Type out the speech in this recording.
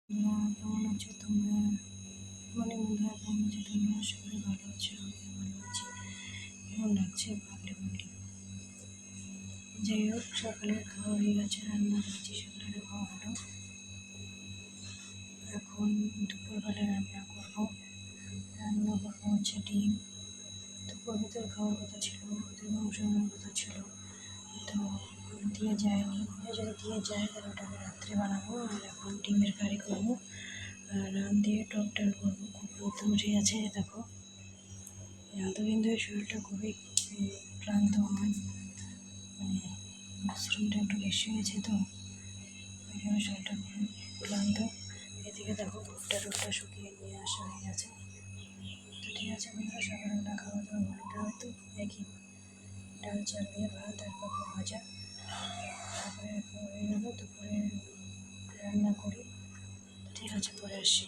কেমন আছো তোমরা? মানে বন্ধুরা কেমন আছো তোমরা? আশা করি ভালো আছো, আমিও ভালো আছি। কেমন লাগছে ভাবলে বলি। যাই হোক, সকালের খাওয়া হয়ে গেছে, রান্না করেছি, সকালের খাওয়া হলো। এখন দুপুরবেলা রান্না করবো হচ্ছে ডিম। দুপুর ভিতরে খাওয়ার কথা ছিল, ওদের মাংস আনার কথা ছিল, তো দিয়ে যায়নি। যদি দিয়ে যায় তাহলে ওটা আমি রাত্রে বানাবো। আর এখন ডিমের কারি করবো আর আম দিয়ে টক ডাল করবো। খুব রোদ উঠে আছে দেখো, তো কিন্তু শরীরটা খুবই ক্লান্ত আমার, মানে মশরুমটা একটু বেশি হয়েছে, তো ওই জন্য শরীরটা খুবই ক্লান্ত। এদিকে দেখো টুকটা শুকিয়ে নিয়ে আসা হয়ে গেছে। তো ঠিক আছে বন্ধুরা, সকালবেলা খাওয়া দাওয়া হলো, এটা হয়তো একই ডাল চাল দিয়ে ভাত আর পাপড় ভাজা। তারপরে হয়ে গেলো, দুপুরে রান্না করি। ঠিক আছে, পরে আসি।